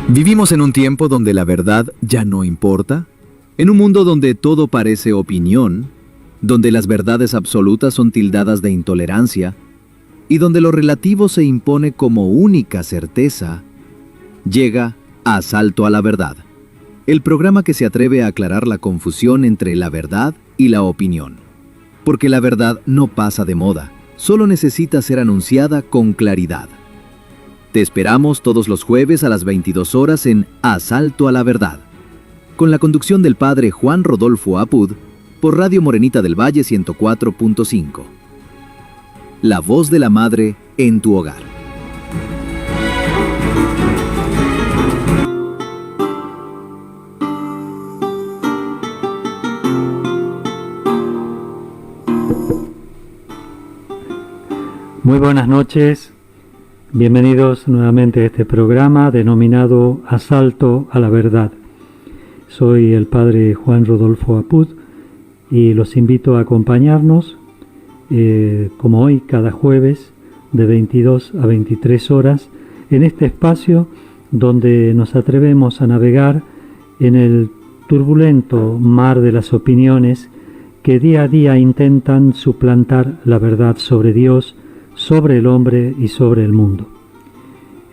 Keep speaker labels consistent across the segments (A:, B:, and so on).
A: Vivimos en un tiempo donde la verdad ya no importa, en un mundo donde todo parece opinión, donde las verdades absolutas son tildadas de intolerancia y donde lo relativo se impone como única certeza. Llega Asalto a la Verdad, el programa que se atreve a aclarar la confusión entre la verdad y la opinión. Porque la verdad no pasa de moda, solo necesita ser anunciada con claridad. Te esperamos todos los jueves a las 22 horas en Asalto a la Verdad, con la conducción del padre Juan Rodolfo Apud, por Radio Morenita del Valle 104.5. La voz de la madre en tu hogar.
B: Muy buenas noches. Bienvenidos nuevamente a este programa denominado Asalto a la Verdad. Soy el padre Juan Rodolfo Apud y los invito a acompañarnos, como hoy, cada jueves, de 22 a 23 horas, en este espacio donde nos atrevemos a navegar en el turbulento mar de las opiniones que día a día intentan suplantar la verdad sobre Dios, sobre el hombre y sobre el mundo.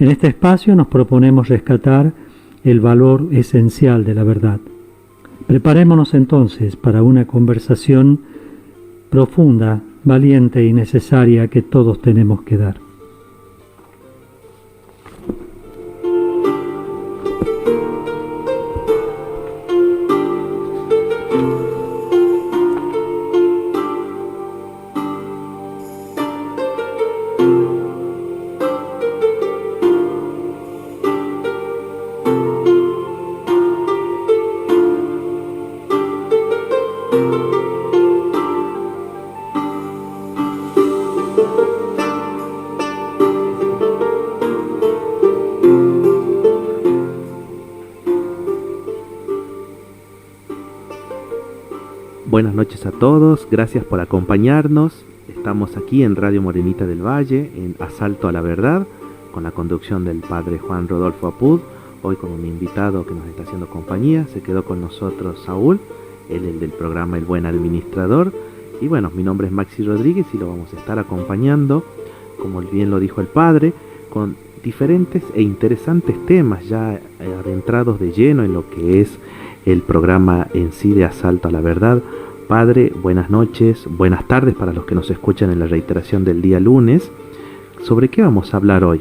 B: En este espacio nos proponemos rescatar el valor esencial de la verdad. Preparémonos entonces para una conversación profunda, valiente y necesaria que todos tenemos que dar.
C: Buenas noches a todos, gracias por acompañarnos. Estamos aquí en Radio Morenita del Valle, en Asalto a la Verdad, con la conducción del padre Juan Rodolfo Apud, hoy con un invitado que nos está haciendo compañía. Se quedó con nosotros Saúl, él el del programa El Buen Administrador. Y bueno, mi nombre es Maxi Rodríguez y lo vamos a estar acompañando, como bien lo dijo el padre, con diferentes e interesantes temas ya adentrados de lleno en lo que es el programa en sí de Asalto a la Verdad. Padre, buenas noches, buenas tardes para los que nos escuchan en la reiteración del día lunes. ¿Sobre qué vamos a hablar hoy?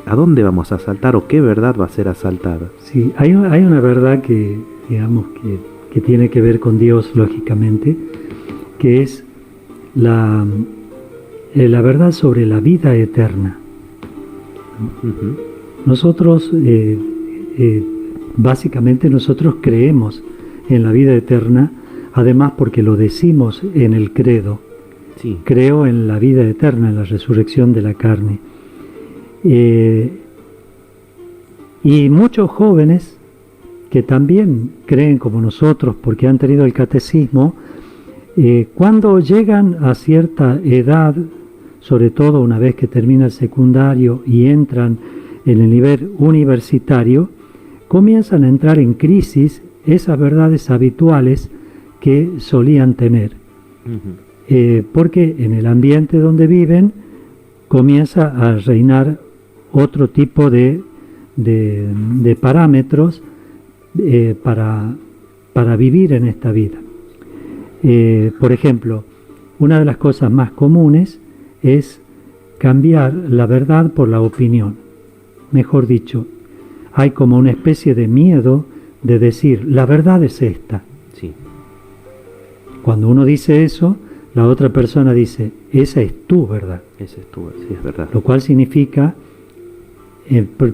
C: ¿A dónde vamos a asaltar o qué verdad va a ser asaltada?
B: Sí, hay una verdad que, digamos, que tiene que ver con Dios, lógicamente, que es la verdad sobre la vida eterna.
C: Uh-huh.
B: Nosotros, básicamente nosotros creemos en la vida eterna, además porque lo decimos en el credo.
C: Sí.
B: Creo en la vida eterna, en la resurrección de la carne. Y muchos jóvenes que también creen como nosotros porque han tenido el catecismo, cuando llegan a cierta edad, sobre todo una vez que termina el secundario y entran en el nivel universitario, comienzan a entrar en crisis esas verdades habituales que solían tener.
C: Uh-huh.
B: Porque en el ambiente donde viven comienza a reinar otro tipo de parámetros para vivir en esta vida. Por ejemplo, una de las cosas más comunes es cambiar la verdad por la opinión. Mejor dicho, hay como una especie de miedo de decir, la verdad es esta.
C: Sí.
B: Cuando uno dice eso, la otra persona dice, esa es tu verdad.
C: Esa es tu, sí, es verdad.
B: Lo cual significa,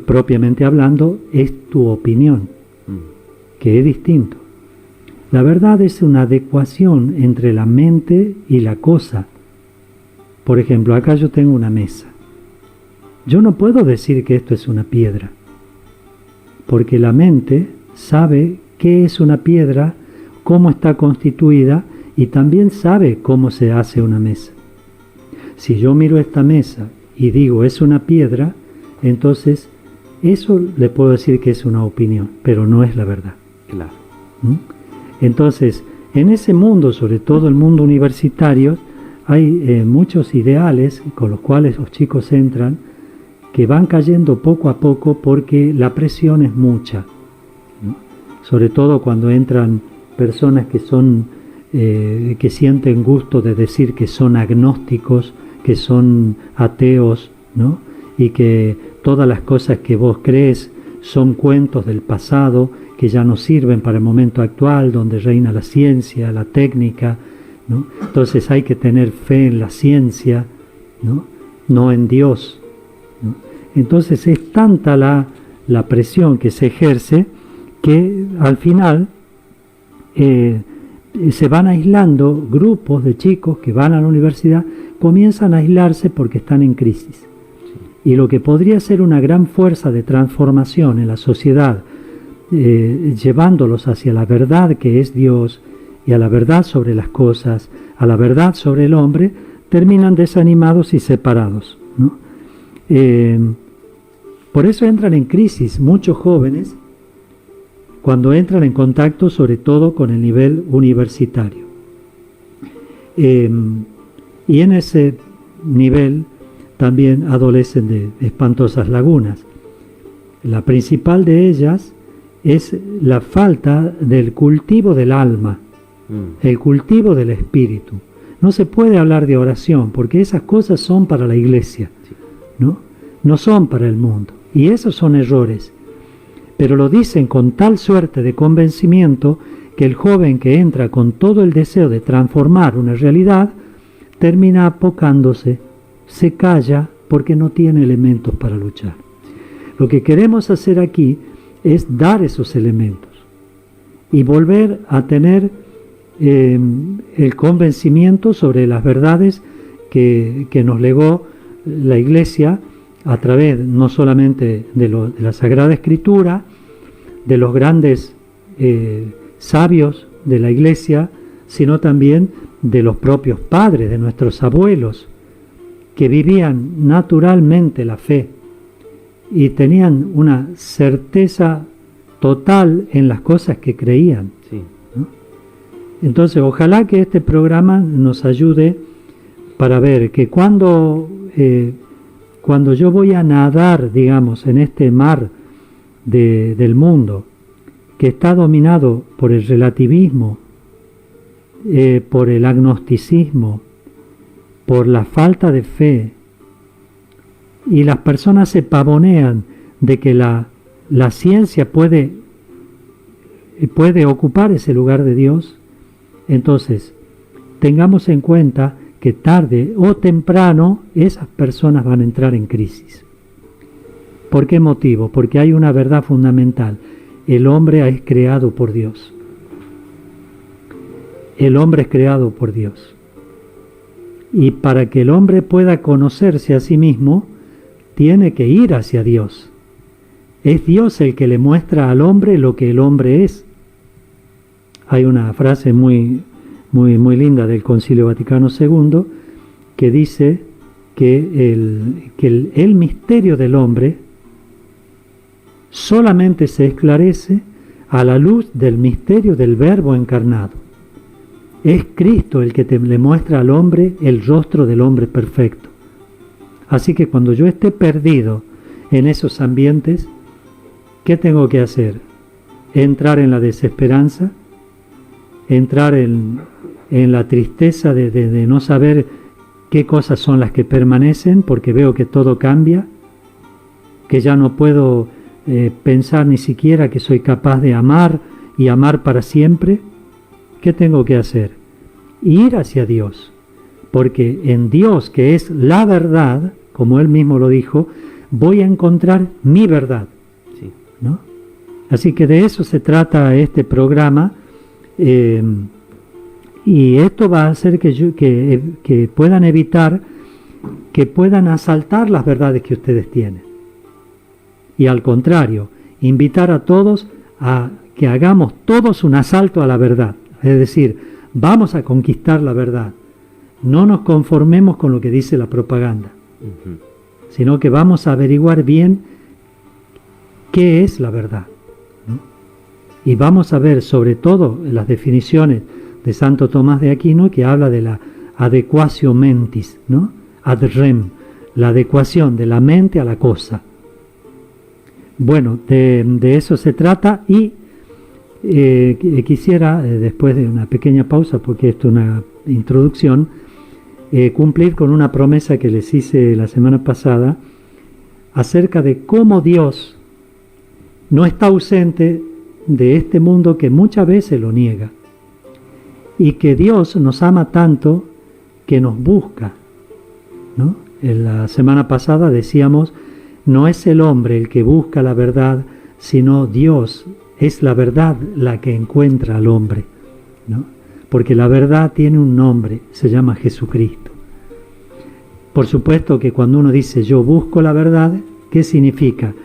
B: propiamente hablando, es tu opinión, que es distinto. La verdad es una adecuación entre la mente y la cosa. Por ejemplo, acá yo tengo una mesa. Yo no puedo decir que esto es una piedra, porque la mente sabe qué es una piedra, cómo está constituida y también sabe cómo se hace una mesa. Si yo miro esta mesa y digo es una piedra, entonces eso le puedo decir que es una opinión, pero no es la verdad.
C: Claro.
B: Entonces, en ese mundo, sobre todo el mundo universitario, hay muchos ideales con los cuales los chicos entran, que van cayendo poco a poco porque la presión es mucha, ¿no? Sobre todo cuando entran personas que son que sienten gusto de decir que son agnósticos, que son ateos, ¿no? Y que todas las cosas que vos crees son cuentos del pasado que ya no sirven para el momento actual, donde reina la ciencia, la técnica, ¿no? Entonces hay que tener fe en la ciencia, no en Dios, ¿no? Entonces es tanta la presión que se ejerce que al final se van aislando grupos de chicos que van a la universidad, comienzan a aislarse porque están en crisis. Y lo que podría ser una gran fuerza de transformación en la sociedad, llevándolos hacia la verdad que es Dios y a la verdad sobre las cosas, a la verdad sobre el hombre, terminan desanimados y separados, ¿no? Por eso entran en crisis muchos jóvenes cuando entran en contacto sobre todo con el nivel universitario. Y en ese nivel también adolecen de espantosas lagunas. La principal de ellas es la falta del cultivo del alma, el cultivo del espíritu. No se puede hablar de oración porque esas cosas son para la iglesia, ¿no? No son para el mundo. Y esos son errores. Pero lo dicen con tal suerte de convencimiento que el joven que entra con todo el deseo de transformar una realidad termina apocándose, se calla porque no tiene elementos para luchar. Lo que queremos hacer aquí es dar esos elementos y volver a tener el convencimiento sobre las verdades que nos legó la Iglesia a través no solamente de la Sagrada Escritura, de los grandes sabios de la Iglesia, sino también de los propios padres, de nuestros abuelos, que vivían naturalmente la fe y tenían una certeza total en las cosas que creían, ¿no? Entonces, ojalá que este programa nos ayude para ver que cuando yo voy a nadar, digamos, en este mar del mundo, que está dominado por el relativismo, por el agnosticismo, por la falta de fe, y las personas se pavonean de que la ciencia puede ocupar ese lugar de Dios, entonces tengamos en cuenta que tarde o temprano esas personas van a entrar en crisis. ¿Por qué motivo? Porque hay una verdad fundamental. El hombre es creado por Dios. El hombre es creado por Dios. Y para que el hombre pueda conocerse a sí mismo, tiene que ir hacia Dios. Es Dios el que le muestra al hombre lo que el hombre es. Hay una frase muy linda del Concilio Vaticano II que dice que el misterio del hombre solamente se esclarece a la luz del misterio del Verbo encarnado. Es Cristo el que le muestra al hombre el rostro del hombre perfecto. Así que cuando yo esté perdido en esos ambientes, ¿qué tengo que hacer? Entrar en la desesperanza, entrar en la tristeza de no saber qué cosas son las que permanecen, porque veo que todo cambia, que ya no puedo pensar ni siquiera que soy capaz de amar y amar para siempre. ¿Qué tengo que hacer? Ir hacia Dios, porque en Dios, que es la verdad, como Él mismo lo dijo, voy a encontrar mi verdad,
C: Sí.
B: ¿no? Así que de eso se trata este programa, y esto va a hacer que puedan evitar que puedan asaltar las verdades que ustedes tienen. Y al contrario, invitar a todos a que hagamos todos un asalto a la verdad. Es decir, vamos a conquistar la verdad. No nos conformemos con lo que dice la propaganda, sino que vamos a averiguar bien qué es la verdad, ¿no? Y vamos a ver sobre todo las definiciones de Santo Tomás de Aquino, que habla de la adequatio mentis, ¿no? Ad rem, la adecuación de la mente a la cosa. Bueno, de eso se trata, y quisiera, después de una pequeña pausa, porque esto es una introducción, cumplir con una promesa que les hice la semana pasada acerca de cómo Dios no está ausente de este mundo que muchas veces lo niega, y que Dios nos ama tanto que nos busca, ¿no? En la semana pasada decíamos, no es el hombre el que busca la verdad, sino Dios es la verdad la que encuentra al hombre, ¿no? Porque la verdad tiene un nombre, se llama Jesucristo. Por supuesto que cuando uno dice yo busco la verdad, ¿qué significa?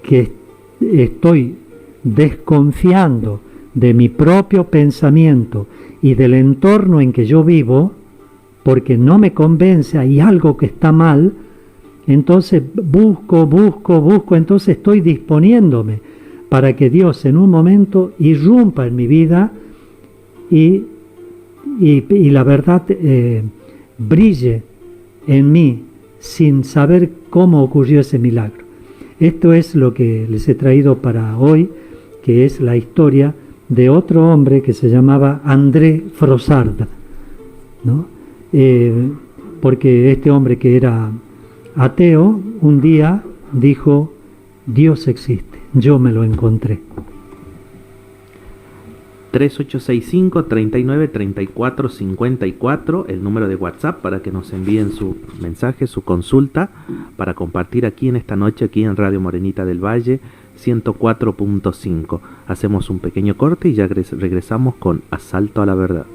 B: Que estoy desconfiando de mi propio pensamiento y del entorno en que yo vivo, porque no me convence, hay algo que está mal, entonces busco, entonces estoy disponiéndome para que Dios en un momento irrumpa en mi vida y la verdad brille en mí sin saber cómo ocurrió ese milagro. Esto es lo que les he traído para hoy, que es la historia de otro hombre que se llamaba André Frossard, ¿no? Porque este hombre, que era ateo, un día dijo, Dios existe, yo me lo encontré.
C: 3865-393454, el número de WhatsApp para que nos envíen su mensaje, su consulta, para compartir aquí en esta noche, aquí en Radio Morenita del Valle 104.5. Hacemos un pequeño corte y ya regresamos con Asalto a la Verdad.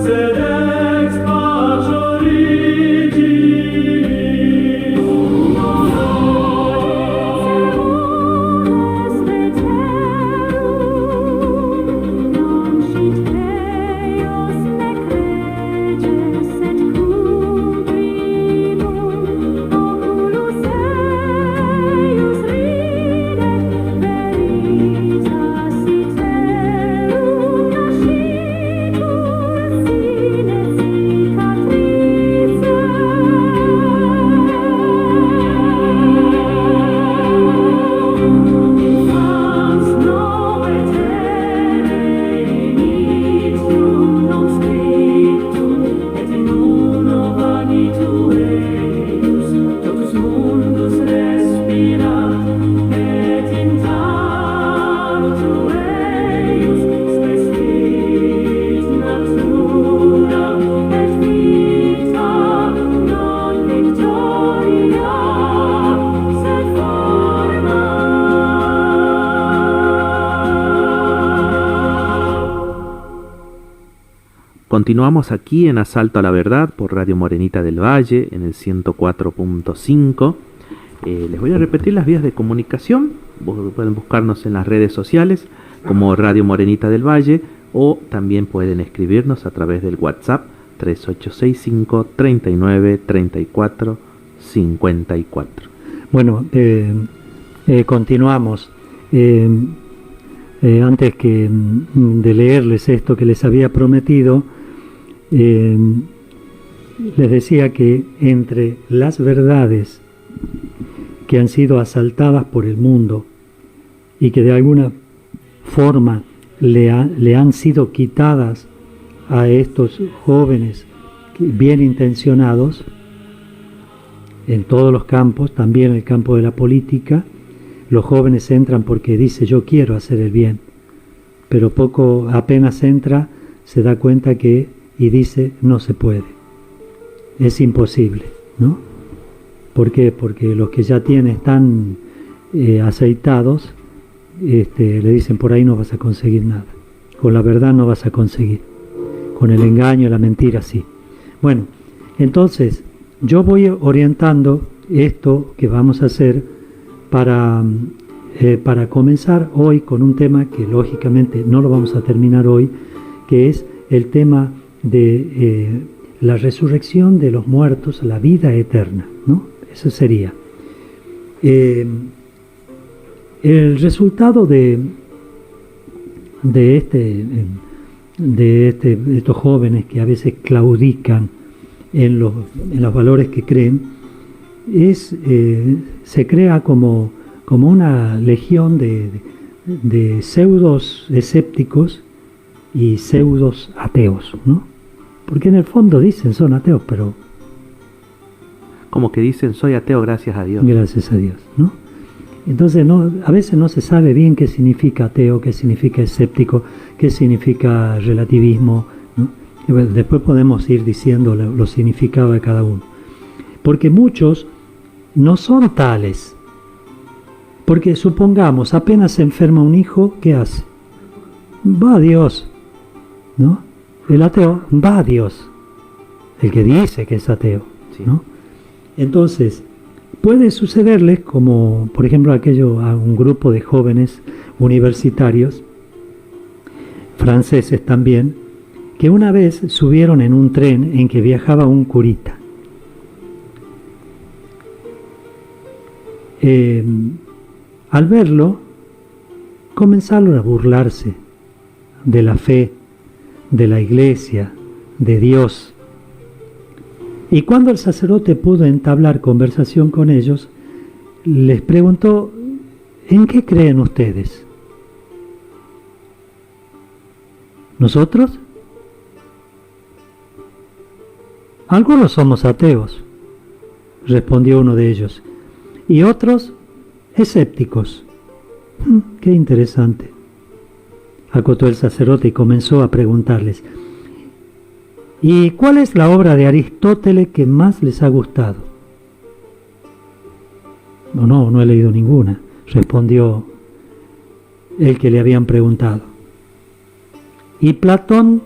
D: Sed ex
C: Continuamos aquí en Asalto a la Verdad por Radio Morenita del Valle en el 104.5. Les voy a repetir las vías de comunicación. Pueden buscarnos en las redes sociales como Radio Morenita del Valle, o también pueden escribirnos a través del WhatsApp 3865 39 34 54.
B: Bueno, continuamos. Antes de leerles esto que les había prometido, les decía que entre las verdades que han sido asaltadas por el mundo y que de alguna forma le han sido quitadas a estos jóvenes bien intencionados en todos los campos, también en el campo de la política, los jóvenes entran porque dice yo quiero hacer el bien, pero apenas entra, se da cuenta y dice no se puede, es imposible, ¿no? ¿Por qué? Porque los que ya están aceitados, le dicen por ahí no vas a conseguir nada, con la verdad no vas a conseguir, con el engaño y la mentira sí. Bueno, entonces yo voy orientando esto que vamos a hacer para comenzar hoy con un tema que lógicamente no lo vamos a terminar hoy, que es el tema de la resurrección de los muertos, la vida eterna, ¿no? Eso sería. El resultado de estos jóvenes que a veces claudican en los valores que creen, se crea como una legión de pseudos escépticos y pseudos ateos, ¿no? Porque en el fondo dicen son ateos, pero
C: como que dicen soy ateo gracias a Dios.
B: Gracias a Dios, ¿no? Entonces a veces no se sabe bien qué significa ateo, qué significa escéptico, qué significa relativismo, ¿no? Y bueno, después podemos ir diciendo los significados de cada uno. Porque muchos no son tales. Porque supongamos, apenas se enferma un hijo, ¿qué hace? Va a Dios, ¿no? El ateo va a Dios. El que dice que es ateo,
C: Sí.
B: ¿no? Entonces, puede sucederles como, por ejemplo, a un grupo de jóvenes universitarios, franceses también, que una vez subieron en un tren en que viajaba un curita. Al verlo, comenzaron a burlarse de la fe, de la iglesia, de Dios. Y cuando el sacerdote pudo entablar conversación con ellos, les preguntó, ¿en qué creen ustedes? ¿Nosotros? Algunos somos ateos, respondió uno de ellos, y otros escépticos. Qué interesante, acotó el sacerdote y comenzó a preguntarles, ¿y cuál es la obra de Aristóteles que más les ha gustado? No he leído ninguna, respondió el que le habían preguntado. ¿Y Platón?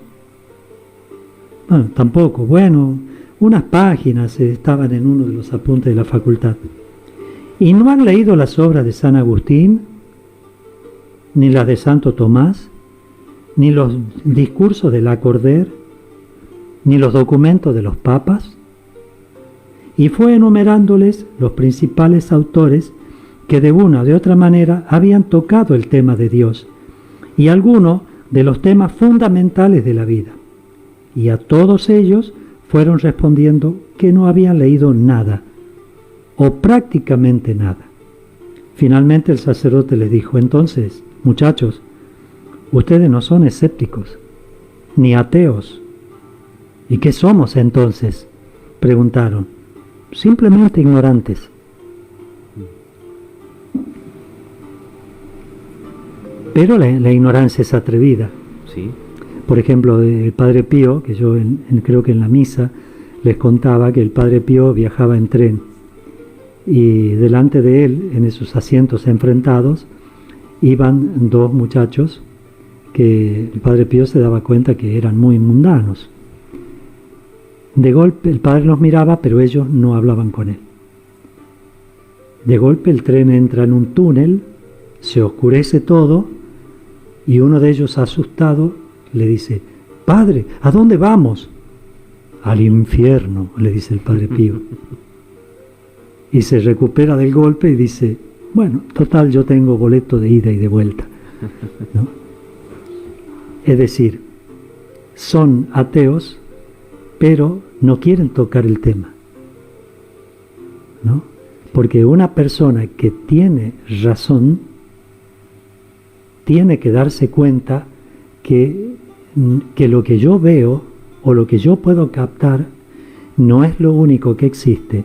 B: Tampoco. Bueno, unas páginas estaban en uno de los apuntes de la facultad. ¿Y no han leído las obras de San Agustín, ni las de Santo Tomás, ni los discursos de Lacordaire, ni los documentos de los papas? Y fue enumerándoles los principales autores que de una o de otra manera habían tocado el tema de Dios y algunos de los temas fundamentales de la vida. Y a todos ellos fueron respondiendo que no habían leído nada, o prácticamente nada. Finalmente el sacerdote les dijo, entonces, muchachos, ustedes no son escépticos, ni ateos. ¿Y qué somos entonces?, preguntaron. Simplemente ignorantes. Pero la ignorancia es atrevida.
C: Sí.
B: Por ejemplo, el Padre Pío, que yo creo que en la misa les contaba que el Padre Pío viajaba en tren y delante de él, en esos asientos enfrentados, iban dos muchachos que el Padre Pío se daba cuenta que eran muy mundanos, De golpe el padre los miraba, pero ellos no hablaban con él. De golpe el tren entra en un túnel, se oscurece todo y uno de ellos, asustado, le dice: «Padre, ¿a dónde vamos?» «Al infierno», le dice el padre Pío. Y se recupera del golpe y dice: «Bueno, total, yo tengo boleto de ida y de vuelta», ¿no? Es decir, son ateos, pero no quieren tocar el tema, ¿no? Porque una persona que tiene razón tiene que darse cuenta que lo que yo veo o lo que yo puedo captar no es lo único que existe,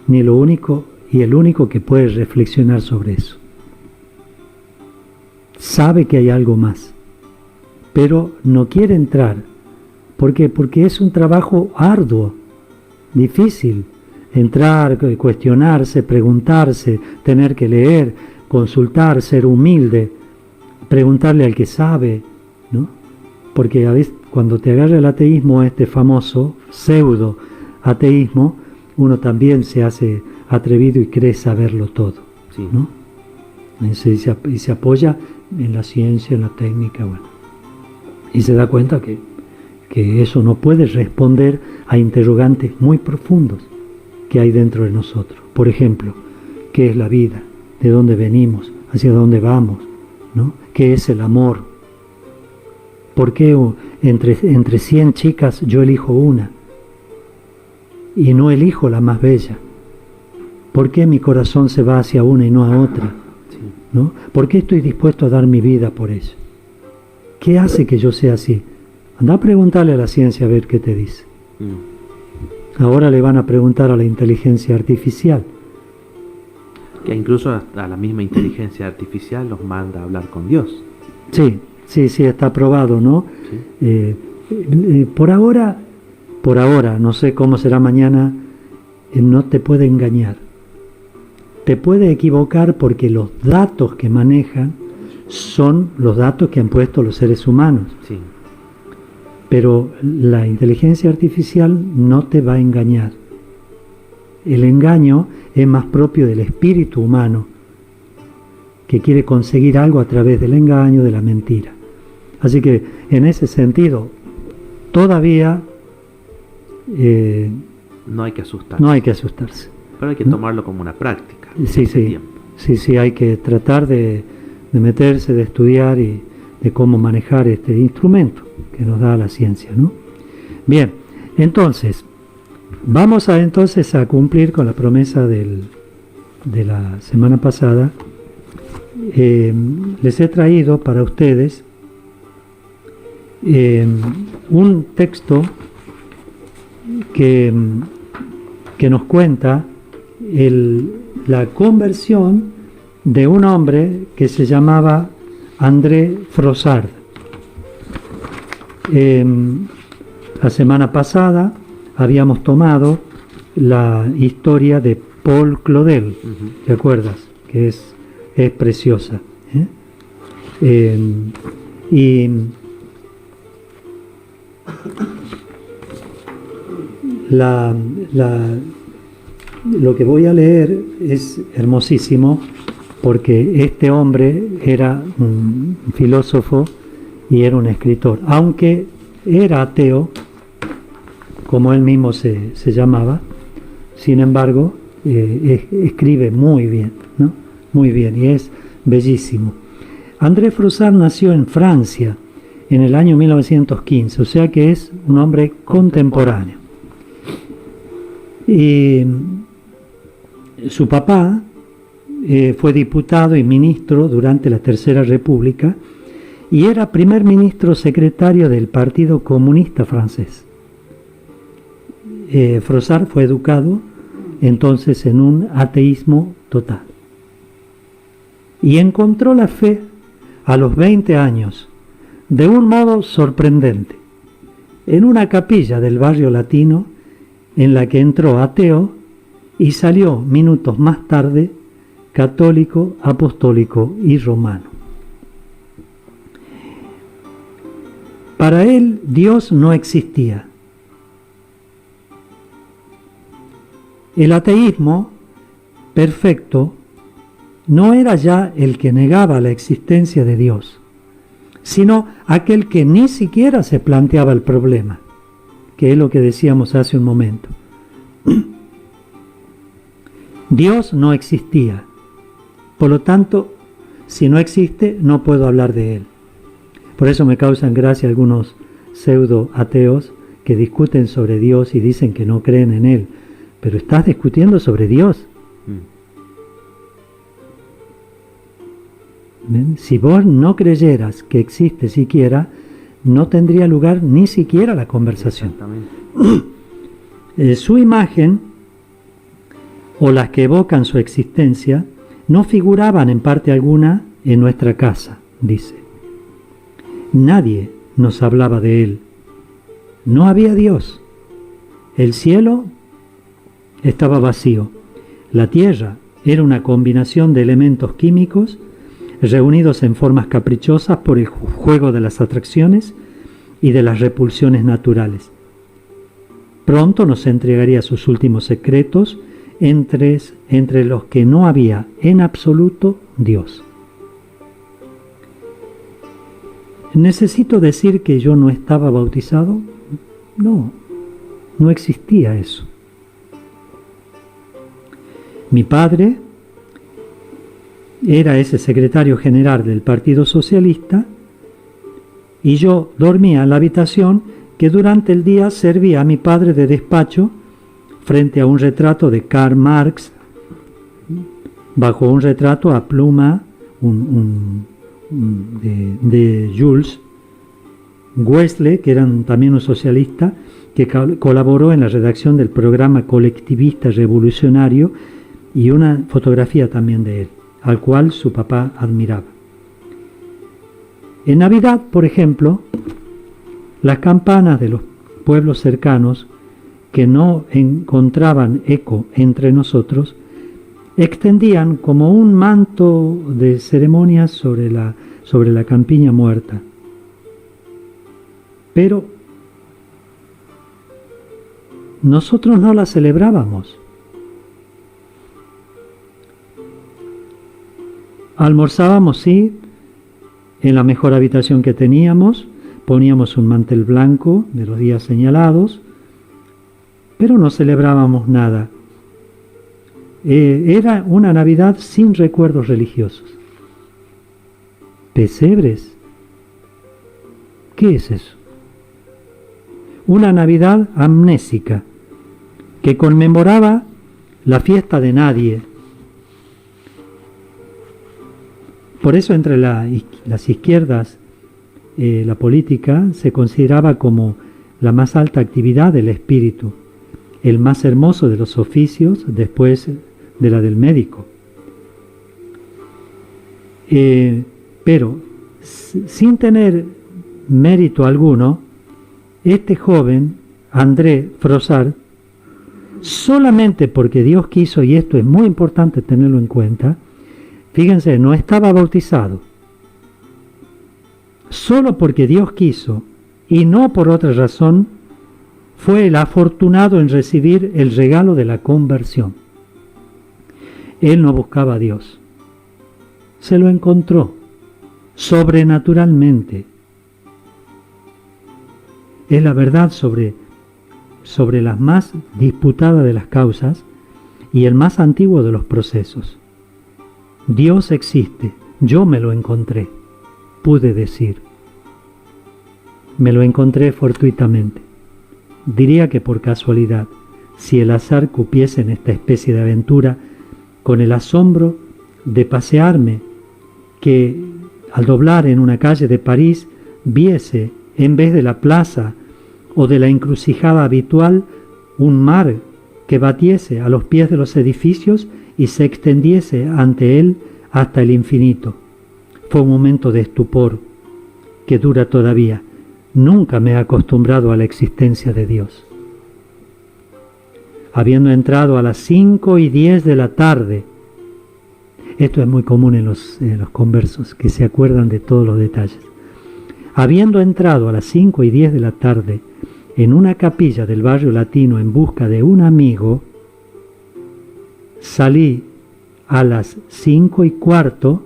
B: ni lo único y el único que puede reflexionar sobre eso. Sabe que hay algo más, pero no quiere entrar. ¿Por qué? Porque es un trabajo arduo, difícil. Entrar, cuestionarse, preguntarse, tener que leer, consultar, ser humilde, preguntarle al que sabe, ¿no? Porque a veces cuando te agarra el ateísmo, este famoso pseudo ateísmo, uno también se hace atrevido y cree saberlo todo,
C: sí,
B: ¿no? Y se apoya en la ciencia, en la técnica, bueno, y se da cuenta que eso no puede responder a interrogantes muy profundos que hay dentro de nosotros. Por ejemplo, ¿qué es la vida? ¿De dónde venimos? ¿Hacia dónde vamos? ¿No? ¿Qué es el amor? ¿Por qué entre 100 chicas yo elijo una y no elijo la más bella? ¿Por qué mi corazón se va hacia una y no a otra? ¿No? ¿Por qué estoy dispuesto a dar mi vida por ella? ¿Qué hace que yo sea así? Anda a preguntarle a la ciencia a ver qué te dice. Ahora le van a preguntar a la inteligencia artificial.
C: Que incluso a la misma inteligencia artificial los manda a hablar con Dios.
B: Sí, está probado, ¿no? Sí. Por ahora, no sé cómo será mañana, no te puede engañar. Te puede equivocar porque los datos que manejan son los datos que han puesto los seres humanos.
C: Sí.
B: Pero la inteligencia artificial no te va a engañar. El engaño es más propio del espíritu humano, que quiere conseguir algo a través del engaño, de la mentira. Así que, en ese sentido, todavía
C: no hay que asustarse.
B: No hay que asustarse.
C: Pero hay que tomarlo como una práctica.
B: Sí, hay que tratar de meterse, de estudiar y de cómo manejar este instrumento que nos da la ciencia, ¿no? Bien, entonces, vamos a cumplir con la promesa de la semana pasada. Les he traído para ustedes un texto que nos cuenta la conversión de un hombre que se llamaba André Frossard. La semana pasada habíamos tomado la historia de Paul Claudel, ¿te acuerdas? Que es preciosa. Y lo que voy a leer es hermosísimo, porque este hombre era un filósofo y era un escritor, aunque era ateo, como él mismo se llamaba. Sin embargo, escribe muy bien, ¿no? Muy bien, y es bellísimo. André Frossard nació en Francia en el año 1915, o sea que es un hombre contemporáneo. Y su papá fue diputado y ministro durante la Tercera República y era primer ministro secretario del Partido Comunista Francés. Frossard fue educado entonces en un ateísmo total y encontró la fe a los 20 años de un modo sorprendente en una capilla del barrio latino en la que entró ateo y salió minutos más tarde católico, apostólico y romano. Para él Dios no existía. El ateísmo perfecto no era ya el que negaba la existencia de Dios, sino aquel que ni siquiera se planteaba el problema, que es lo que decíamos hace un momento. Dios no existía, por lo tanto, si no existe, no puedo hablar de Él. Por eso me causan gracia algunos pseudo ateos que discuten sobre Dios y dicen que no creen en Él, pero estás discutiendo sobre Dios. ¿Ven? Si vos no creyeras que existe siquiera, no tendría lugar ni siquiera la conversación. Su imagen, o las que evocan su existencia, no figuraban en parte alguna en nuestra casa, dice. Nadie nos hablaba de Él. No había Dios. El cielo estaba vacío. La tierra era una combinación de elementos químicos reunidos en formas caprichosas por el juego de las atracciones y de las repulsiones naturales. Pronto nos entregaría sus últimos secretos, entre los que no había en absoluto Dios. ¿Necesito decir que yo no estaba bautizado? No, no existía eso. Mi padre era ese secretario general del Partido Socialista y yo dormía en la habitación que durante el día servía a mi padre de despacho frente a un retrato de Karl Marx, bajo un retrato a pluma de Jules Wesley, que era también un socialista, que colaboró en la redacción del programa colectivista revolucionario, y una fotografía también de él, al cual su papá admiraba. En Navidad, por ejemplo, las campanas de los pueblos cercanos, que no encontraban eco entre nosotros, extendían como un manto de ceremonias sobre la campiña muerta. Pero nosotros no la celebrábamos. Almorzábamos, sí, en la mejor habitación que teníamos, poníamos un mantel blanco de los días señalados, pero no celebrábamos nada. Era una Navidad sin recuerdos religiosos. ¿Pesebres? ¿Qué es eso? Una Navidad amnésica que conmemoraba la fiesta de nadie. Por eso entre las izquierdas la política se consideraba como la más alta actividad del espíritu, el más hermoso de los oficios después de la del médico. Pero sin tener mérito alguno, este joven, André Frossard, solamente porque Dios quiso, y esto es muy importante tenerlo en cuenta, fíjense, no estaba bautizado. Solo porque Dios quiso, y no por otra razón, fue el afortunado en recibir el regalo de la conversión. Él no buscaba a Dios. Se lo encontró sobrenaturalmente. Es la verdad sobre la más disputada de las causas y el más antiguo de los procesos. Dios existe, yo me lo encontré, pude decir. Me lo encontré fortuitamente. Diría que por casualidad, si el azar cupiese en esta especie de aventura, con el asombro de pasearme, que al doblar en una calle de París viese, en vez de la plaza o de la encrucijada habitual, un mar que batiese a los pies de los edificios y se extendiese ante él hasta el infinito. Fue un momento de estupor que dura todavía. Nunca me he acostumbrado a la existencia de Dios. Habiendo entrado a las 5:10 de la tarde, esto es muy común en los conversos, que se acuerdan de todos los detalles. Habiendo entrado a las 5:10 de la tarde en una capilla del barrio latino en busca de un amigo, salí a las 5:15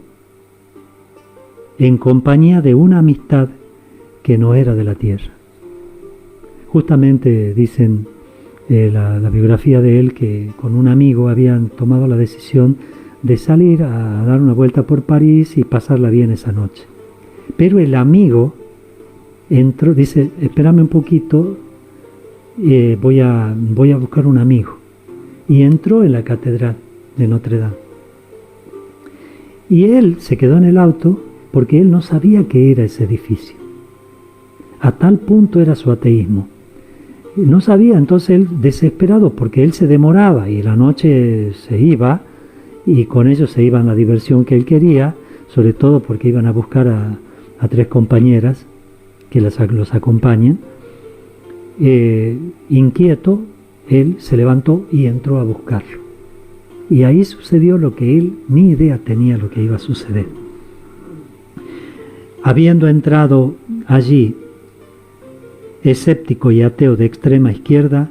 B: en compañía de una amistad que no era de la tierra. Justamente dicen la biografía de él que con un amigo habían tomado la decisión de salir a dar una vuelta por París y pasarla bien esa noche. Pero el amigo entró, dice, espérame un poquito, voy a buscar un amigo. Y entró en la catedral de Notre Dame. Y él se quedó en el auto porque él no sabía qué era ese edificio. A tal punto era su ateísmo. No sabía, entonces él desesperado porque él se demoraba y la noche se iba y con ellos se iban la diversión que él quería, sobre todo porque iban a buscar a 3 compañeras que los acompañen. Inquieto, él se levantó y entró a buscarlo. Y ahí sucedió lo que él ni idea tenía lo que iba a suceder. Habiendo entrado allí, escéptico y ateo de extrema izquierda,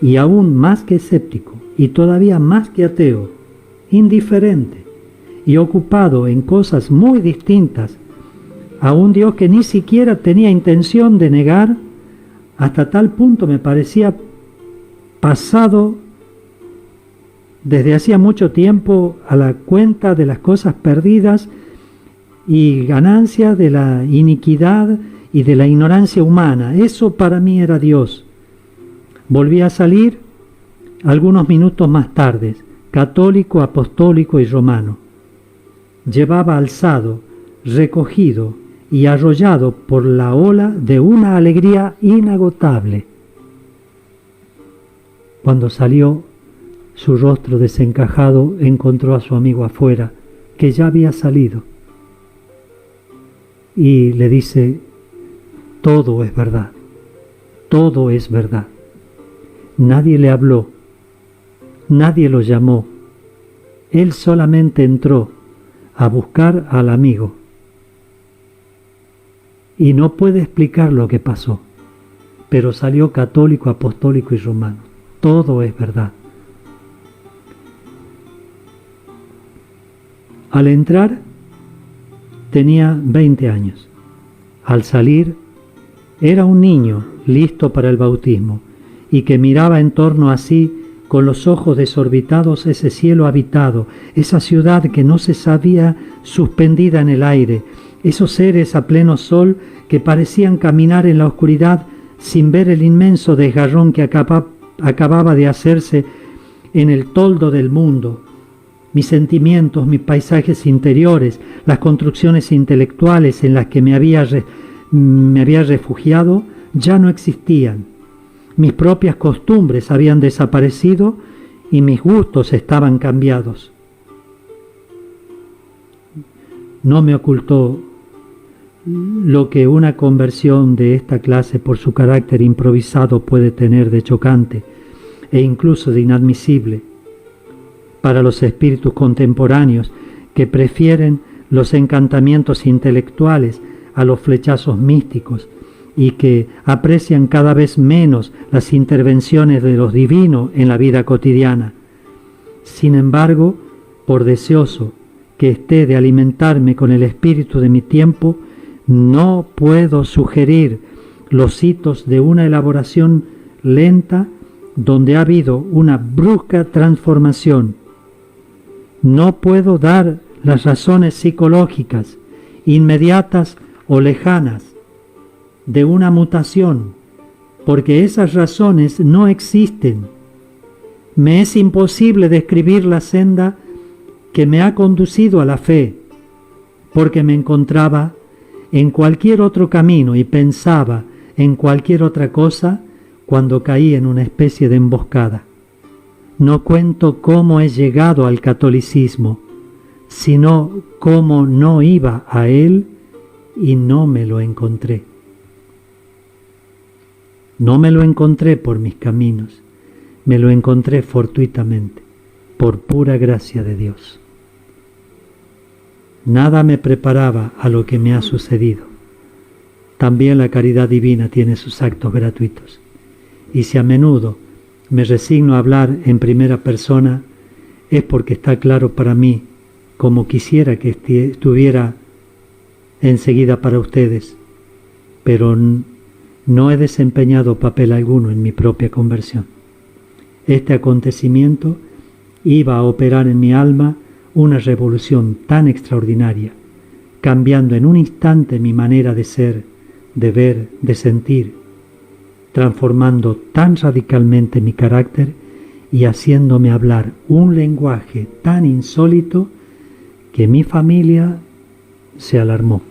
B: y aún más que escéptico, y todavía más que ateo, indiferente, y ocupado en cosas muy distintas a un Dios que ni siquiera tenía intención de negar, hasta tal punto me parecía pasado desde hacía mucho tiempo a la cuenta de las cosas perdidas y ganancia de la iniquidad y de la ignorancia humana. Eso para mí era Dios. Volví a salir algunos minutos más tarde, católico, apostólico y romano. Llevaba alzado, recogido y arrollado por la ola de una alegría inagotable. Cuando salió, su rostro desencajado encontró a su amigo afuera, que ya había salido, y le dice: todo es verdad, todo es verdad. Nadie le habló, nadie lo llamó, él solamente entró a buscar al amigo. Y no puede explicar lo que pasó, pero salió católico, apostólico y romano. Todo es verdad. Al entrar tenía 20 años. Al salir era un niño listo para el bautismo y que miraba en torno a sí con los ojos desorbitados ese cielo habitado, esa ciudad que no se sabía suspendida en el aire, esos seres a pleno sol que parecían caminar en la oscuridad sin ver el inmenso desgarrón que acababa de hacerse en el toldo del mundo. Mis sentimientos, mis paisajes interiores, las construcciones intelectuales en las que me había refugiado ya no existían. Mis propias costumbres habían desaparecido y mis gustos estaban cambiados. No me ocultó lo que una conversión de esta clase por su carácter improvisado puede tener de chocante e incluso de inadmisible para los espíritus contemporáneos que prefieren los encantamientos intelectuales a los flechazos místicos y que aprecian cada vez menos las intervenciones de lo divino en la vida cotidiana. Sin embargo, por deseoso que esté de alimentarme con el espíritu de mi tiempo, no puedo sugerir los hitos de una elaboración lenta donde ha habido una brusca transformación. No puedo dar las razones psicológicas, inmediatas o lejanas, de una mutación, porque esas razones no existen. Me es imposible describir la senda que me ha conducido a la fe, porque me encontraba en cualquier otro camino y pensaba en cualquier otra cosa cuando caí en una especie de emboscada. No cuento cómo he llegado al catolicismo, sino cómo no iba a él y no me lo encontré. No me lo encontré por mis caminos, me lo encontré fortuitamente, por pura gracia de Dios. Nada me preparaba a lo que me ha sucedido. También la caridad divina tiene sus actos gratuitos. Y si a menudo me resigno a hablar en primera persona, es porque está claro para mí, como quisiera que estuviera enseguida para ustedes, pero no he desempeñado papel alguno en mi propia conversión. Este acontecimiento iba a operar en mi alma una revolución tan extraordinaria, cambiando en un instante mi manera de ser, de ver, de sentir, transformando tan radicalmente mi carácter y haciéndome hablar un lenguaje tan insólito que mi familia se alarmó.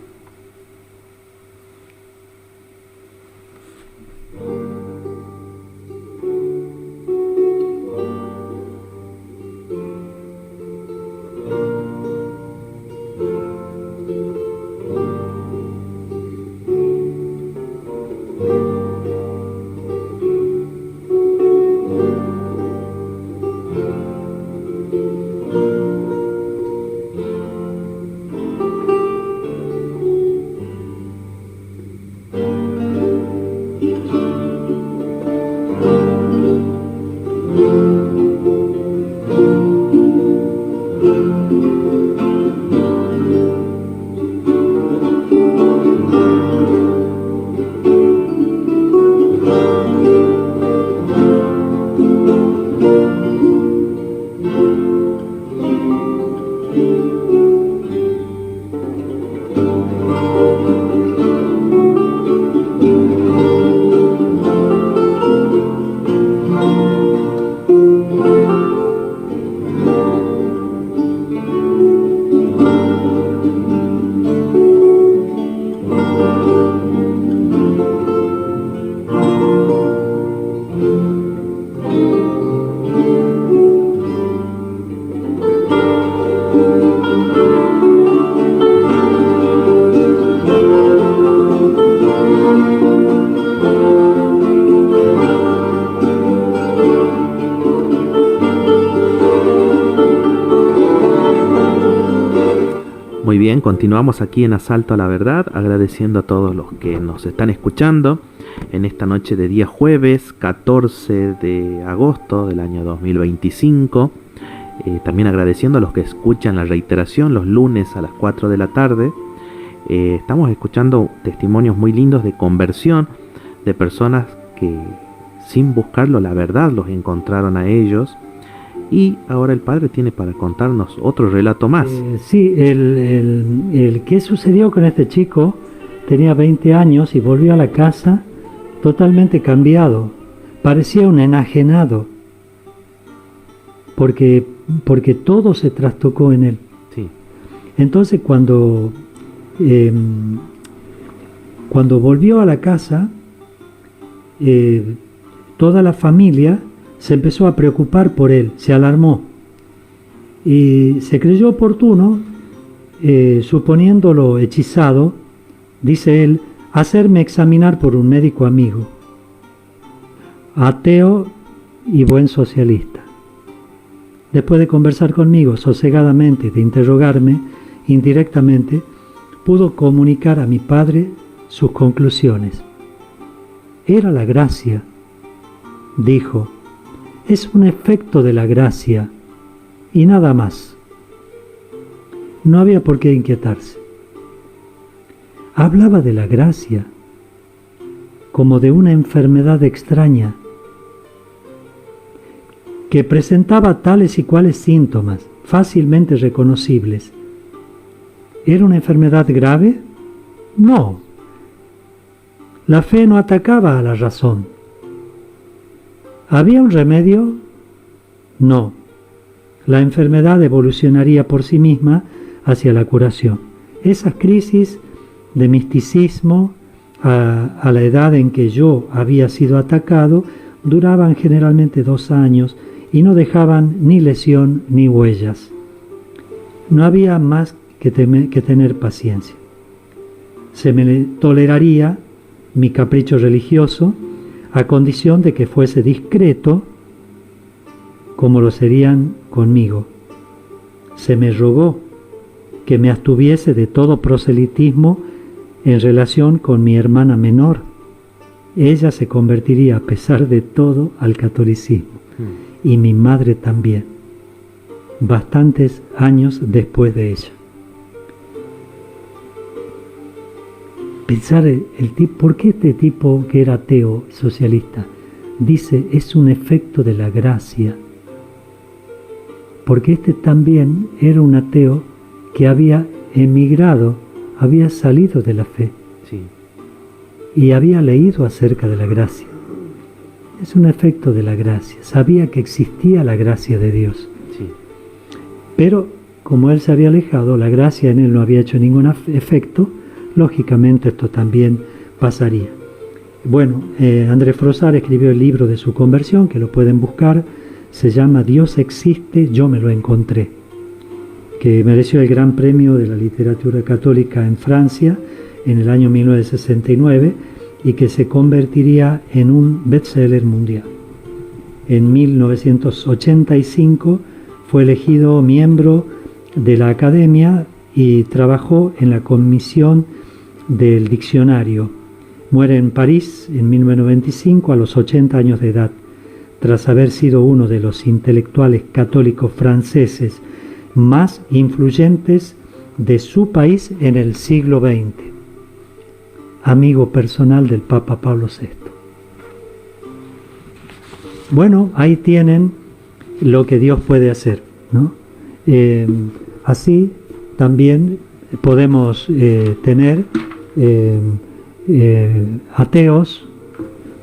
C: Muy bien, continuamos aquí en Asalto a la Verdad, agradeciendo a todos los que nos están escuchando en esta noche de día jueves 14 de agosto del año 2025. También agradeciendo a los que escuchan la reiteración los lunes a las 4 de la tarde. Estamos escuchando testimonios muy lindos de conversión de personas que sin buscarlo la verdad los encontraron a ellos. Y ahora el padre tiene para contarnos otro relato más.
B: Sí, el que sucedió con este chico tenía 20 años y volvió a la casa totalmente cambiado. Parecía un enajenado, porque todo se trastocó en él.
C: Sí.
B: Entonces cuando volvió a la casa, toda la familia se empezó a preocupar por él, se alarmó y se creyó oportuno, suponiéndolo hechizado, dice él, hacerme examinar por un médico amigo, ateo y buen socialista. Después de conversar conmigo sosegadamente, de interrogarme indirectamente, pudo comunicar a mi padre sus conclusiones. Era la gracia, dijo. Es un efecto de la gracia y nada más. No había por qué inquietarse. Hablaba de la gracia como de una enfermedad extraña que presentaba tales y cuales síntomas fácilmente reconocibles. ¿Era una enfermedad grave? No. La fe no atacaba a la razón. ¿Había un remedio? No. La enfermedad evolucionaría por sí misma hacia la curación. Esas crisis de misticismo a la edad en que yo había sido atacado duraban generalmente 2 años y no dejaban ni lesión ni huellas. No había más que tener paciencia. Se me toleraría mi capricho religioso a condición de que fuese discreto, como lo serían conmigo. Se me rogó que me abstuviese de todo proselitismo en relación con mi hermana menor. Ella se convertiría a pesar de todo al catolicismo, y mi madre también. bastantes años después de ella. Pensar ¿por qué este tipo que era ateo, socialista, dice es un efecto de la gracia? Porque este también era un ateo que había emigrado, había salido de la fe,
C: Sí.
B: y había leído acerca de la gracia. Es un efecto de la gracia. Sabía que existía la gracia de Dios.
C: Sí.
B: Pero como él se había alejado, la gracia en él no había hecho ningún efecto, lógicamente esto también pasaría. Bueno, Andrés Frossard escribió el libro de su conversión, que lo pueden buscar, se llama Dios existe, yo me lo encontré, que mereció el Gran Premio de la Literatura Católica en Francia en el año 1969 y que se convertiría en un bestseller mundial. En 1985 fue elegido miembro de la Academia y trabajó en la comisión del diccionario. Muere en París en 1995 a los 80 años de edad, tras haber sido uno de los intelectuales católicos franceses más influyentes de su país en el siglo XX. Amigo personal del Papa Pablo VI. Bueno, ahí tienen lo que Dios puede hacer, ¿no? Así también podemos tener ateos.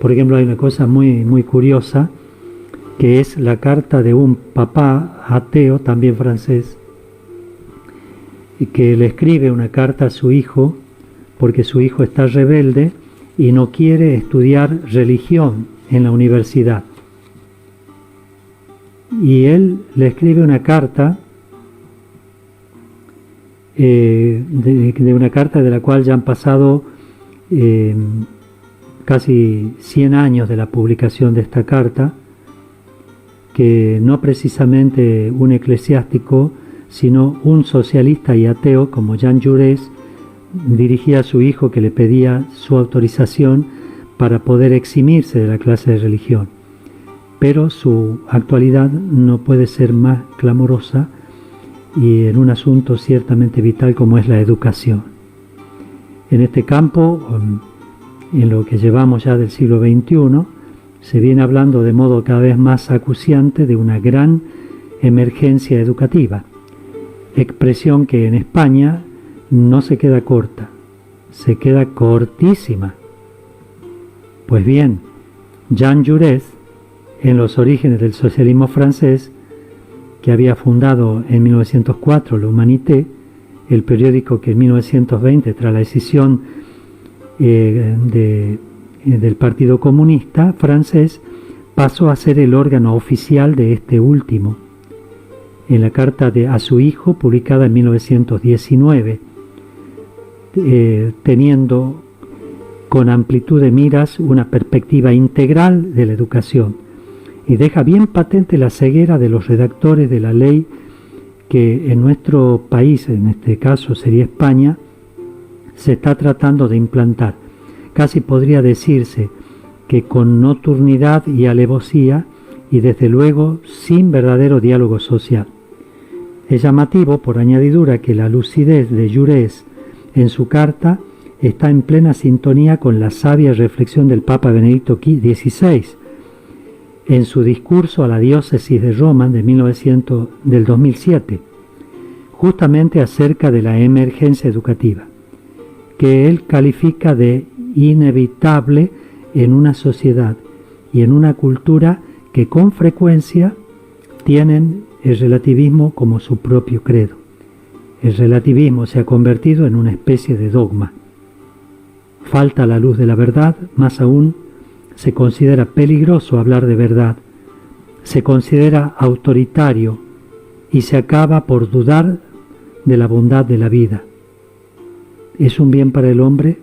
B: Por ejemplo, hay una cosa muy curiosa, que es la carta de un papá ateo, también francés, que le escribe una carta a su hijo, porque su hijo está rebelde y no quiere estudiar religión en la universidad. Y él le escribe una carta, de una carta de la cual ya han pasado casi 100 años de la publicación de esta carta, que no precisamente un eclesiástico, sino un socialista y ateo como Jean Jaurès dirigía a su hijo, que le pedía su autorización para poder eximirse de la clase de religión. Pero su actualidad no puede ser más clamorosa y en un asunto ciertamente vital como es la educación. En este campo, en lo que llevamos ya del siglo XXI, se viene hablando de modo cada vez más acuciante de una gran emergencia educativa, expresión que en España no se queda corta, se queda cortísima. Pues bien, Jean Jaurès, en los orígenes del socialismo francés, que había fundado en 1904 La Humanité, el periódico que en 1920, tras la decisión del Partido Comunista francés, pasó a ser el órgano oficial de este último. En la carta a su hijo, publicada en 1919, teniendo con amplitud de miras una perspectiva integral de la educación, y deja bien patente la ceguera de los redactores de la ley que en nuestro país, en este caso sería España, se está tratando de implantar. Casi podría decirse que con nocturnidad y alevosía, y desde luego sin verdadero diálogo social. Es llamativo, por añadidura, que la lucidez de Jaurès en su carta está en plena sintonía con la sabia reflexión del Papa Benedicto XVI en su discurso a la diócesis de Roma del 2007, justamente acerca de la emergencia educativa, que él califica de inevitable en una sociedad y en una cultura que con frecuencia tienen el relativismo como su propio credo. El relativismo se ha convertido en una especie de dogma. Falta la luz de la verdad, más aún se considera peligroso hablar de verdad, se considera autoritario y se acaba por dudar de la bondad de la vida. ¿Es un bien para el hombre?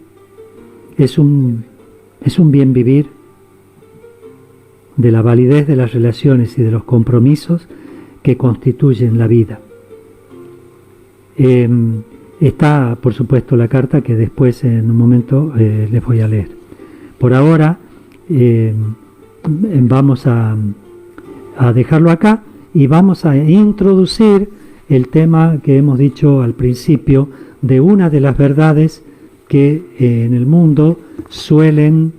B: ¿Es un bien vivir? De la validez de las relaciones y de los compromisos que constituyen la vida. Está, por supuesto, la carta que después en un momento les voy a leer. Por ahora vamos a dejarlo acá y vamos a introducir el tema que hemos dicho al principio de una de las verdades que en el mundo suelen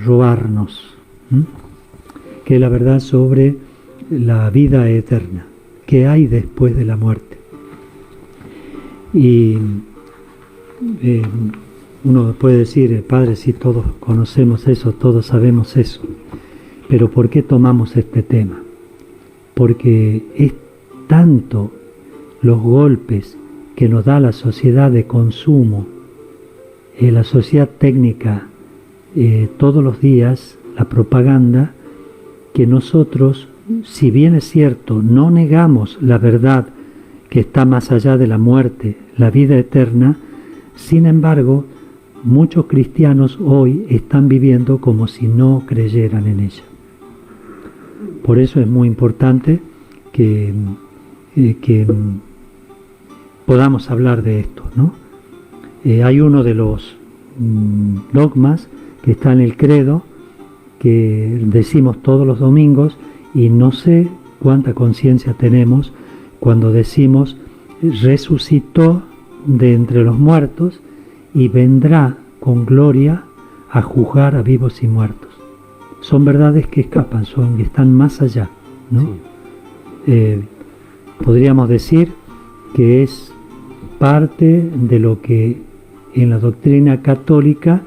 B: robarnos, que es la verdad sobre la vida eterna, que hay después de la muerte. Y uno puede decir, Padre, sí, todos conocemos eso, todos sabemos eso, pero ¿por qué tomamos este tema? Porque es tanto los golpes que nos da la sociedad de consumo, la sociedad técnica, todos los días, la propaganda, que nosotros, si bien es cierto, no negamos la verdad que está más allá de la muerte, la vida eterna, sin embargo, muchos cristianos hoy están viviendo como si no creyeran en ella. Por eso es muy importante que podamos hablar de esto, ¿no? Hay uno de los dogmas que está en el credo, que decimos todos los domingos, y no sé cuánta conciencia tenemos cuando decimos resucitó de entre los muertos y vendrá con gloria a juzgar a vivos y muertos. Son verdades que escapan, que están más allá, ¿no? Sí. Podríamos decir que es parte de lo que en la doctrina católica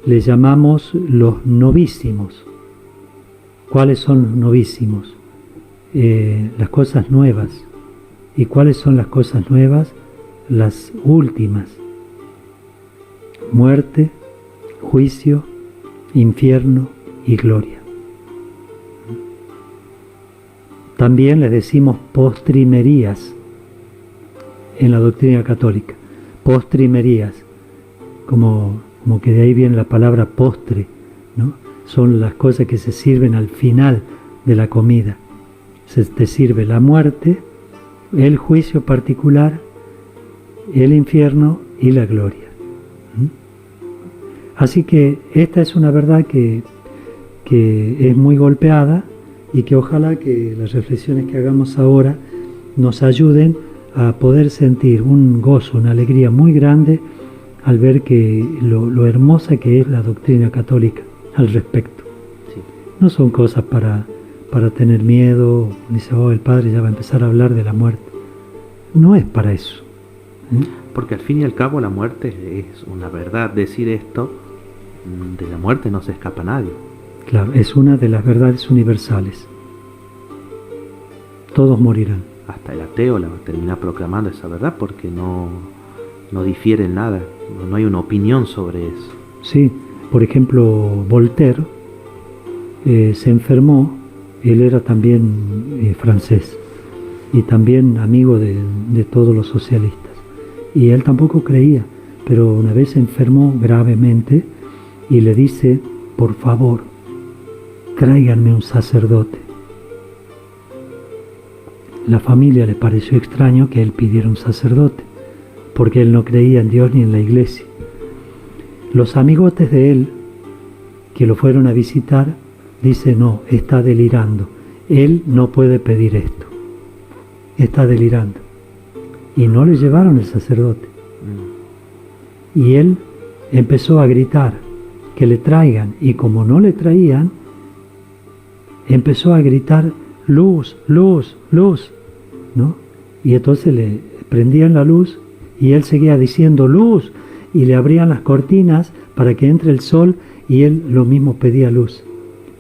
B: le llamamos los novísimos. ¿Cuáles son los novísimos? Las cosas nuevas. ¿Y cuáles son las cosas nuevas? Las últimas. Muerte, juicio, infierno y gloria. También le decimos postrimerías en la doctrina católica. Postrimerías, como que de ahí viene la palabra postre, ¿no? Son las cosas que se sirven al final de la comida. Se te sirve la muerte, el juicio particular, el infierno y la gloria. Así que esta es una verdad que es muy golpeada y que ojalá que las reflexiones que hagamos ahora nos ayuden a poder sentir un gozo, una alegría muy grande al ver que lo hermosa que es la doctrina católica al respecto. Sí. No son cosas para tener miedo, dice, el Padre ya va a empezar a hablar de la muerte. No es para eso.
C: Porque al fin y al cabo la muerte es una verdad. Decir esto, de la muerte no se escapa nadie.
B: Claro, es una de las verdades universales. Todos morirán.
C: Hasta el ateo la va a terminar proclamando esa verdad porque no difiere en nada, no hay una opinión sobre eso.
B: Sí, por ejemplo, Voltaire se enfermó, él era también francés y también amigo de todos los socialistas. Y él tampoco creía, pero una vez se enfermó gravemente y le dice, por favor, tráiganme un sacerdote. La familia le pareció extraño que él pidiera un sacerdote, porque él no creía en Dios ni en la iglesia. Los amigotes de él, que lo fueron a visitar, dicen, no, está delirando. Él no puede pedir esto. Está delirando. Y no le llevaron el sacerdote. Y él empezó a gritar que le traigan, y como no le traían, empezó a gritar, luz, luz, luz, ¿no? Y entonces le prendían la luz y él seguía diciendo luz y le abrían las cortinas para que entre el sol y él lo mismo pedía luz.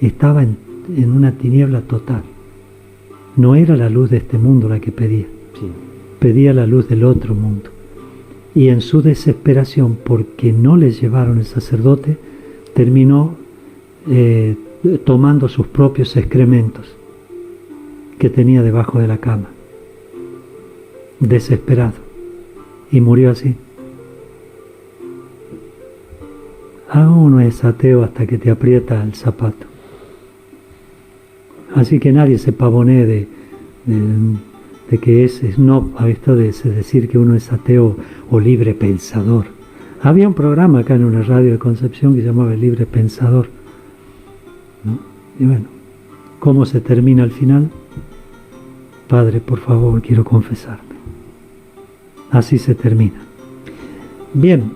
B: Estaba en una tiniebla total. No era la luz de este mundo la que pedía. Sí. Pedía la luz del otro mundo. Y en su desesperación, porque no le llevaron el sacerdote, terminó tomando sus propios excrementos que tenía debajo de la cama, desesperado, y murió así. Uno es ateo hasta que te aprieta el zapato. Así que nadie se pavonee de que es snob a esto de decir que uno es ateo o libre pensador. Había un programa acá en una radio de Concepción que se llamaba El Libre Pensador, ¿no? Y bueno, ¿cómo se termina al final? Padre, por favor, quiero confesarme. Así se termina. Bien,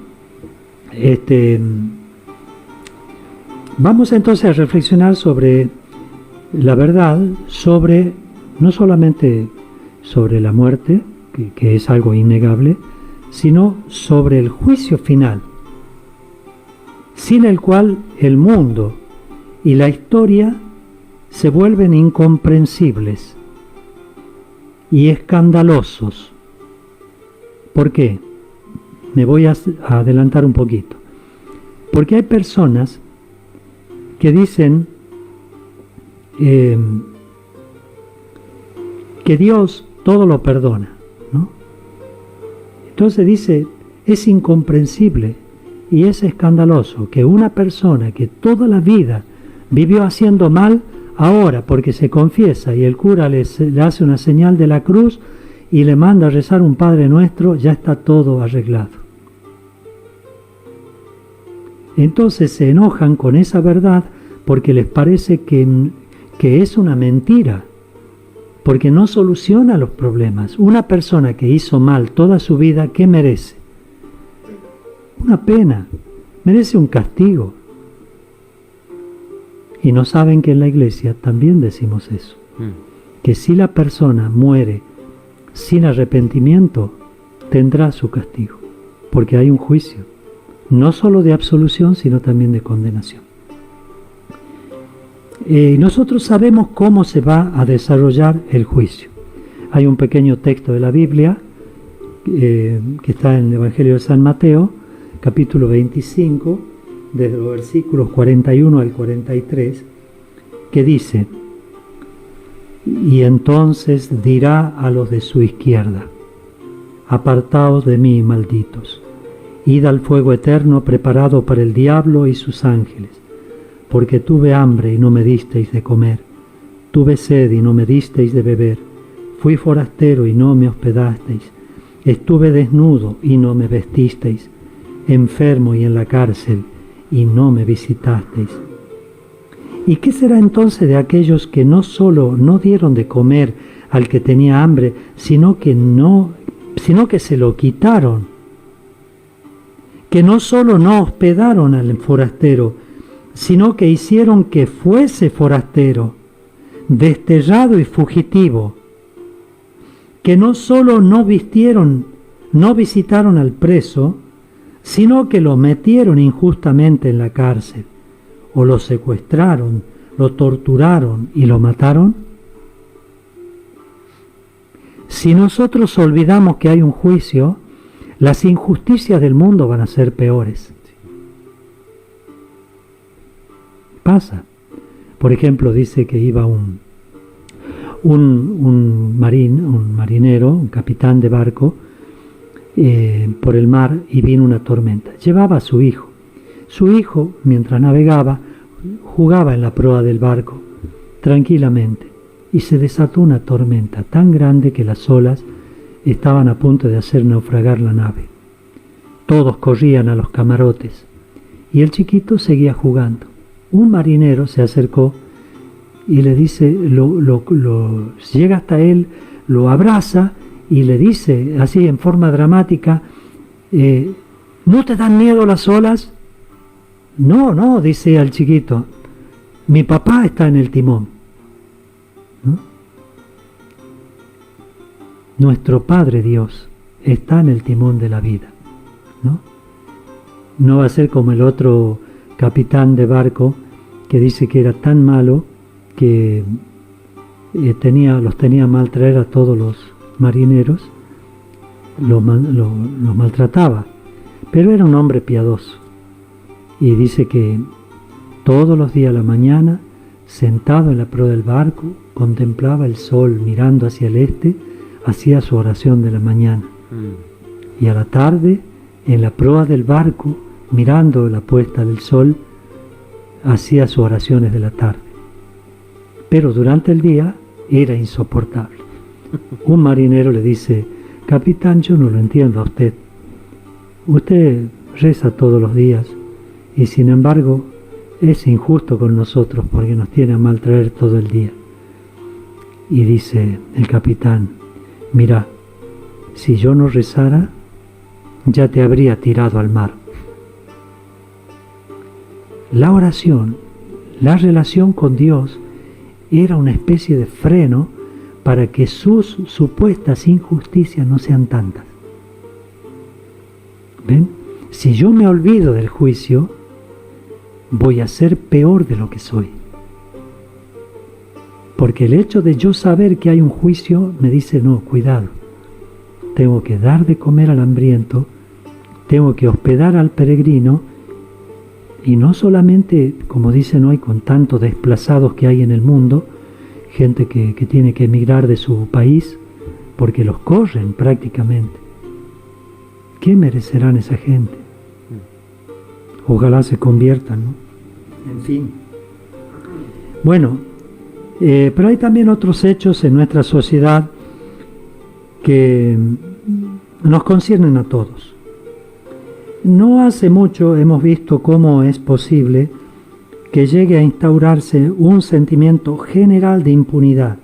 B: vamos entonces a reflexionar sobre la verdad, no solamente sobre la muerte, que es algo innegable, sino sobre el juicio final, sin el cual el mundo y la historia se vuelven incomprensibles y escandalosos. ¿Por qué? Me voy a adelantar un poquito. Porque hay personas que dicen que Dios todo lo perdona, ¿no? Entonces dice, es incomprensible y es escandaloso que una persona que toda la vida vivió haciendo mal, ahora porque se confiesa y el cura le hace una señal de la cruz y le manda a rezar un Padre Nuestro, ya está todo arreglado. Entonces se enojan con esa verdad porque les parece que es una mentira, porque no soluciona los problemas. Una persona que hizo mal toda su vida, ¿qué merece? Una pena, merece un castigo. Y no saben que en la iglesia también decimos eso, que si la persona muere sin arrepentimiento, tendrá su castigo, porque hay un juicio, no solo de absolución, sino también de condenación. Nosotros sabemos cómo se va a desarrollar el juicio. Hay un pequeño texto de la Biblia que está en el Evangelio de San Mateo, capítulo 25, desde los versículos 41 al 43, que dice: y entonces dirá a los de su izquierda: apartaos de mí, malditos, id al fuego eterno preparado para el diablo y sus ángeles, porque tuve hambre y no me disteis de comer, tuve sed y no me disteis de beber, fui forastero y no me hospedasteis, estuve desnudo y no me vestisteis, enfermo y en la cárcel y no me visitasteis. ¿Y qué será entonces de aquellos que no solo no dieron de comer al que tenía hambre, sino que se lo quitaron? Que no solo no hospedaron al forastero, sino que hicieron que fuese forastero, desterrado y fugitivo. Que no solo no visitaron al preso, sino que lo metieron injustamente en la cárcel, o lo secuestraron, lo torturaron y lo mataron. Si nosotros olvidamos que hay un juicio, las injusticias del mundo van a ser peores. Pasa. Por ejemplo, dice que iba un marinero, un capitán de barco, por el mar y vino una tormenta. Llevaba a su hijo. Su hijo, mientras navegaba, jugaba en la proa del barco, tranquilamente, y se desató una tormenta tan grande que las olas estaban a punto de hacer naufragar la nave. Todos corrían a los camarotes, y el chiquito seguía jugando. Un marinero se acercó y le dice, llega hasta él, lo abraza y le dice, así en forma dramática, ¿no te dan miedo las olas? No, dice al chiquito, mi papá está en el timón, ¿no? Nuestro Padre Dios está en el timón de la vida, ¿no? No va a ser como el otro capitán de barco que dice que era tan malo que los tenía mal traer a todos los marineros, los maltrataba, pero era un hombre piadoso. Y dice que todos los días a la mañana, sentado en la proa del barco, contemplaba el sol mirando hacia el este, hacía su oración de la mañana. Y a la tarde, en la proa del barco, mirando la puesta del sol, hacía sus oraciones de la tarde. Pero durante el día era insoportable. Un marinero le dice, capitán, yo no lo entiendo a usted. Usted reza todos los días y sin embargo es injusto con nosotros porque nos tiene a mal traer todo el día. Y dice el capitán: mira, si yo no rezara, ya te habría tirado al mar. La oración, la relación con Dios, era una especie de freno para que sus supuestas injusticias no sean tantas. ¿Ven? Si yo me olvido del juicio, voy a ser peor de lo que soy. Porque el hecho de yo saber que hay un juicio me dice: no, cuidado, tengo que dar de comer al hambriento, tengo que hospedar al peregrino, y no solamente, como dicen hoy, con tantos desplazados que hay en el mundo, gente que tiene que emigrar de su país porque los corren prácticamente. ¿Qué merecerán esa gente? Ojalá se conviertan, ¿no? En fin. Bueno, pero hay también otros hechos en nuestra sociedad que nos conciernen a todos. No hace mucho hemos visto cómo es posible que llegue a instaurarse un sentimiento general de impunidad,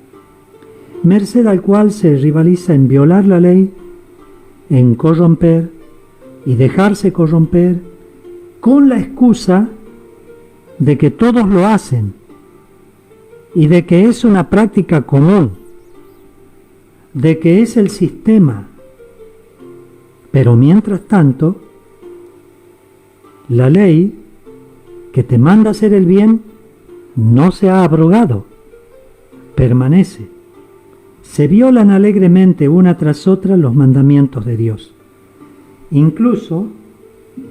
B: merced al cual se rivaliza en violar la ley, en corromper y dejarse corromper, con la excusa de que todos lo hacen y de que es una práctica común, de que es el sistema. Pero mientras tanto, la ley que te manda hacer el bien no se ha abrogado, permanece. Se violan alegremente una tras otra los mandamientos de Dios. Incluso,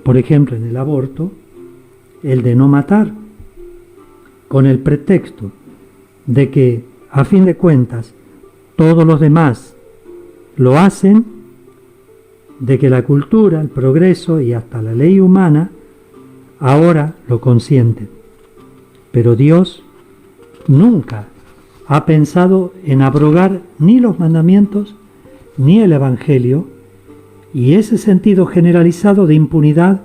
B: por ejemplo, en el aborto, el de no matar, con el pretexto de que, a fin de cuentas, todos los demás lo hacen, de que la cultura, el progreso y hasta la ley humana ahora lo consienten. Pero Dios nunca ha pensado en abrogar ni los mandamientos ni el Evangelio, y ese sentido generalizado de impunidad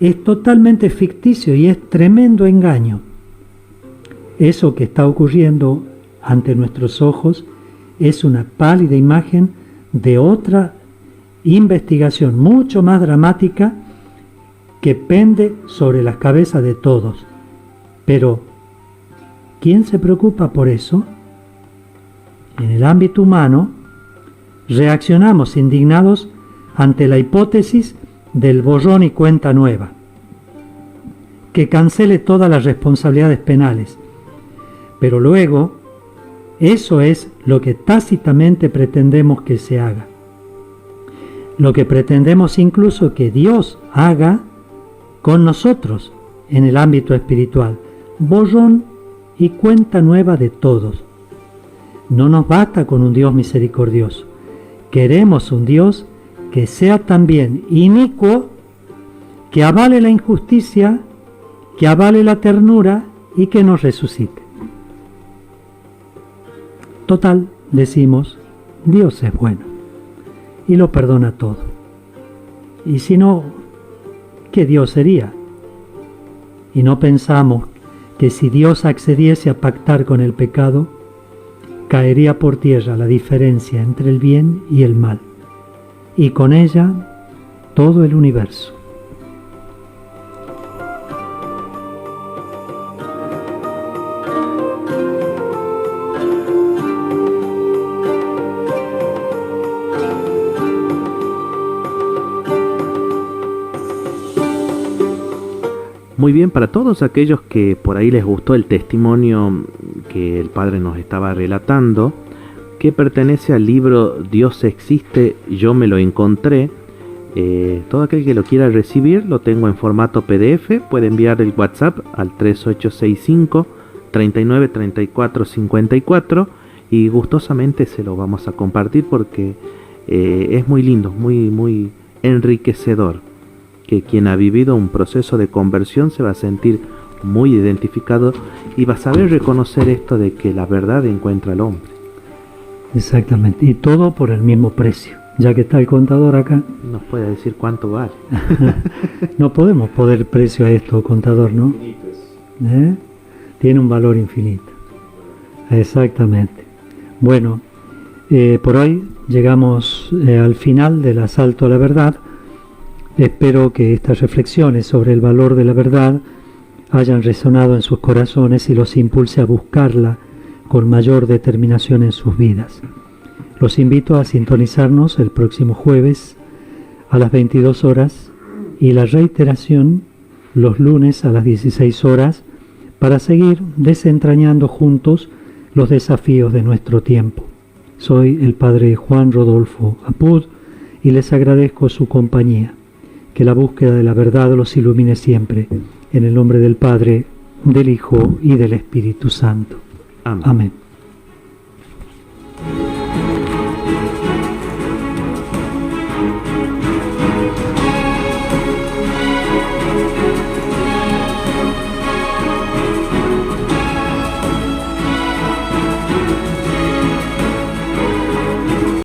B: es totalmente ficticio y es tremendo engaño. Eso que está ocurriendo ante nuestros ojos es una pálida imagen de otra investigación mucho más dramática que pende sobre las cabezas de todos. Pero, ¿quién se preocupa por eso? En el ámbito humano, reaccionamos indignados ante la hipótesis del borrón y cuenta nueva, que cancele todas las responsabilidades penales. Pero luego, eso es lo que tácitamente pretendemos que se haga. Lo que pretendemos incluso que Dios haga con nosotros en el ámbito espiritual. Borrón y cuenta nueva de todos. No nos basta con un Dios misericordioso. Queremos un Dios que sea también inicuo, que avale la injusticia, que avale la ternura y que nos resucite. Total, decimos, Dios es bueno y lo perdona todo. Y si no, ¿qué Dios sería? Y no pensamos que si Dios accediese a pactar con el pecado, caería por tierra la diferencia entre el bien y el mal, y con ella todo el universo.
C: Muy bien, para todos aquellos que por ahí les gustó el testimonio que el Padre nos estaba relatando, que pertenece al libro Dios existe, yo me lo encontré, todo aquel que lo quiera recibir lo tengo en formato PDF, puede enviar el WhatsApp al 3865 39 34 54 y gustosamente se lo vamos a compartir porque es muy lindo, muy enriquecedor. Que quien ha vivido un proceso de conversión se va a sentir muy identificado y va a saber reconocer esto de que la verdad encuentra al hombre.
B: Exactamente, y todo por el mismo precio. Ya que está el contador acá,
C: ¿Nos puede decir cuánto vale?
B: no podemos poner precio a esto, contador, ¿no? Tiene un valor infinito. Exactamente. Bueno, por hoy llegamos al final del asalto a la verdad. Espero que estas reflexiones sobre el valor de la verdad hayan resonado en sus corazones y los impulse a buscarla con mayor determinación en sus vidas. Los invito a sintonizarnos el próximo jueves a las 22 horas y la reiteración los lunes a las 16 horas para seguir desentrañando juntos los desafíos de nuestro tiempo. Soy el Padre Juan Rodolfo Apud y les agradezco su compañía. Que la búsqueda de la verdad los ilumine siempre. En el nombre del Padre, del Hijo y del Espíritu Santo.
C: Amén.
B: Amén.